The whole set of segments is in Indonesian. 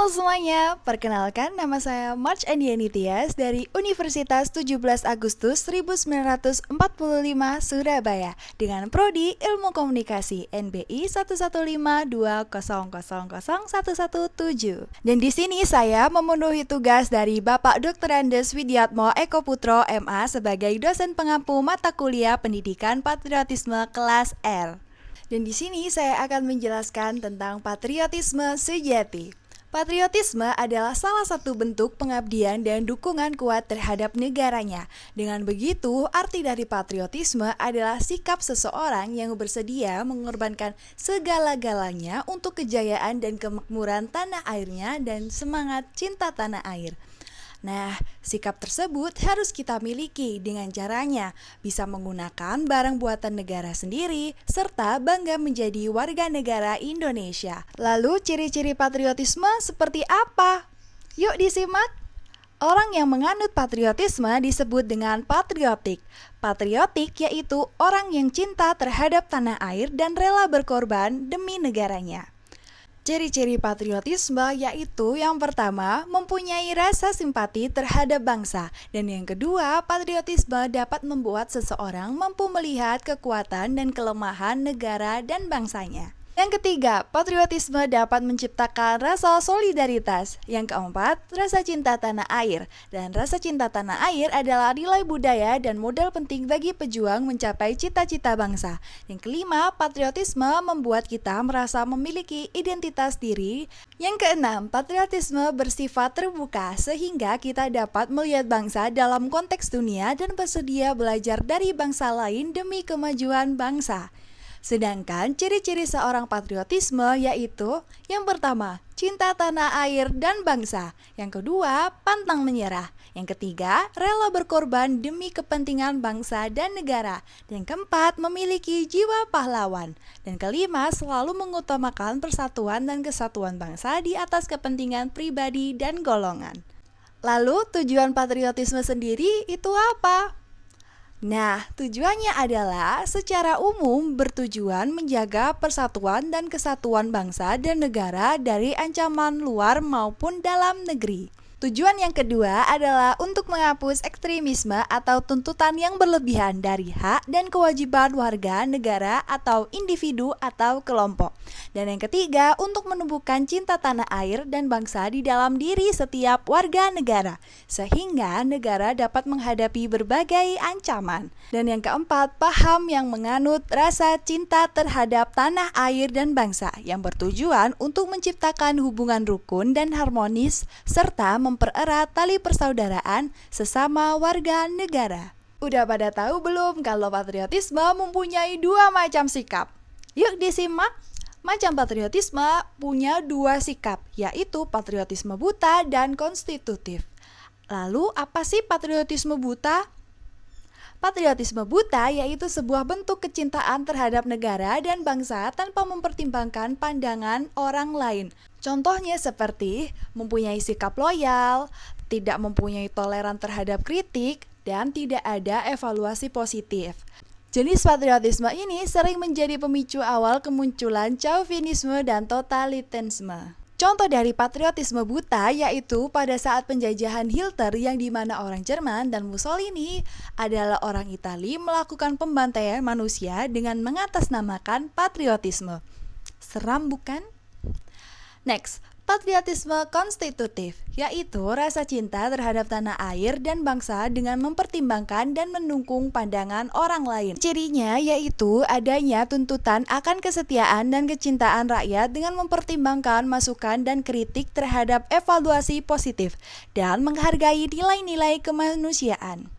Halo semuanya, perkenalkan nama saya March Andiani Tias dari Universitas 17 Agustus 1945 Surabaya dengan Prodi Ilmu Komunikasi NBI 11520000117. Dan di sini saya memenuhi tugas dari Bapak Dr. Andes Widiatmo Eko Putro MA sebagai dosen pengampu mata kuliah Pendidikan Patriotisme kelas R. Dan di sini saya akan menjelaskan tentang patriotisme sejati. Patriotisme adalah salah satu bentuk pengabdian dan dukungan kuat terhadap negaranya. Dengan begitu, arti dari patriotisme adalah sikap seseorang yang bersedia mengorbankan segala-galanya untuk kejayaan dan kemakmuran tanah airnya dan semangat cinta tanah air. Nah, sikap tersebut harus kita miliki dengan caranya bisa menggunakan barang buatan negara sendiri serta bangga menjadi warga negara Indonesia. Lalu ciri-ciri patriotisme seperti apa? Yuk disimak. Orang yang menganut patriotisme disebut dengan patriotik. Patriotik yaitu orang yang cinta terhadap tanah air dan rela berkorban demi negaranya. Ciri-ciri patriotisme yaitu yang pertama, mempunyai rasa simpati terhadap bangsa. Dan yang kedua, patriotisme dapat membuat seseorang mampu melihat kekuatan dan kelemahan negara dan bangsanya. Yang ketiga, patriotisme dapat menciptakan rasa solidaritas. Yang keempat, rasa cinta tanah air. Dan rasa cinta tanah air adalah nilai budaya dan modal penting bagi pejuang mencapai cita-cita bangsa. Yang kelima, patriotisme membuat kita merasa memiliki identitas diri. Yang keenam, patriotisme bersifat terbuka sehingga kita dapat melihat bangsa dalam konteks dunia dan bersedia belajar dari bangsa lain demi kemajuan bangsa. Sedangkan ciri-ciri seorang patriotisme yaitu yang pertama, cinta tanah air dan bangsa. Yang kedua, pantang menyerah. Yang ketiga, rela berkorban demi kepentingan bangsa dan negara. Dan yang keempat, memiliki jiwa pahlawan. Dan kelima, selalu mengutamakan persatuan dan kesatuan bangsa di atas kepentingan pribadi dan golongan. Lalu, tujuan patriotisme sendiri itu apa? Nah, tujuannya adalah secara umum bertujuan menjaga persatuan dan kesatuan bangsa dan negara dari ancaman luar maupun dalam negeri. Tujuan yang kedua adalah untuk menghapus ekstremisme atau tuntutan yang berlebihan dari hak dan kewajiban warga negara atau individu atau kelompok. Dan yang ketiga, untuk menumbuhkan cinta tanah air dan bangsa di dalam diri setiap warga negara, sehingga negara dapat menghadapi berbagai ancaman. Dan yang keempat, paham yang menganut rasa cinta terhadap tanah air dan bangsa yang bertujuan untuk menciptakan hubungan rukun dan harmonis serta mempererat tali persaudaraan sesama warga negara. Udah pada tahu belum kalau patriotisme mempunyai dua macam sikap? Yuk disimak. Macam patriotisme punya dua sikap, yaitu patriotisme buta dan konstitutif. Lalu apa sih patriotisme buta? Patriotisme buta yaitu sebuah bentuk kecintaan terhadap negara dan bangsa tanpa mempertimbangkan pandangan orang lain. Contohnya seperti mempunyai sikap loyal, tidak mempunyai toleran terhadap kritik, dan tidak ada evaluasi positif. Jenis patriotisme ini sering menjadi pemicu awal kemunculan chauvinisme dan totalitarisme. Contoh dari patriotisme buta yaitu pada saat penjajahan Hitler yang dimana orang Jerman dan Mussolini adalah orang Italia melakukan pembantaian manusia dengan mengatasnamakan patriotisme. Seram bukan? Next, patriotisme konstitutif, yaitu rasa cinta terhadap tanah air dan bangsa dengan mempertimbangkan dan mendukung pandangan orang lain. Cirinya yaitu adanya tuntutan akan kesetiaan dan kecintaan rakyat dengan mempertimbangkan masukan dan kritik terhadap evaluasi positif dan menghargai nilai-nilai kemanusiaan.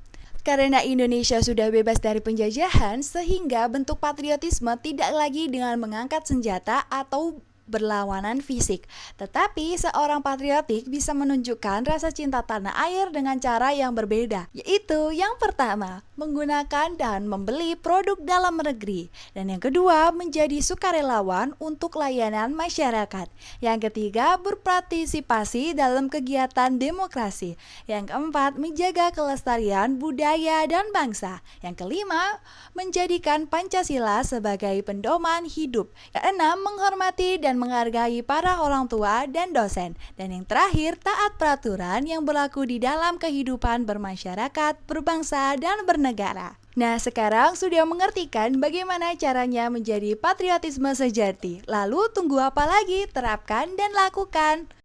Karena Indonesia sudah bebas dari penjajahan, sehingga bentuk patriotisme tidak lagi dengan mengangkat senjata atau berlawanan fisik. Tetapi seorang patriotik bisa menunjukkan rasa cinta tanah air dengan cara yang berbeda, yaitu yang pertama, menggunakan dan membeli produk dalam negeri. Dan yang kedua, menjadi sukarelawan untuk layanan masyarakat. Yang ketiga, berpartisipasi dalam kegiatan demokrasi. Yang keempat, menjaga kelestarian budaya dan bangsa. Yang kelima, menjadikan Pancasila sebagai pedoman hidup. Yang enam, menghormati dan menghargai para orang tua dan dosen. Dan yang terakhir, taat peraturan yang berlaku di dalam kehidupan bermasyarakat, berbangsa, dan bernegara. Nah, sekarang sudah mengertikan bagaimana caranya menjadi patriotisme sejati. Lalu tunggu apa lagi? Terapkan dan lakukan.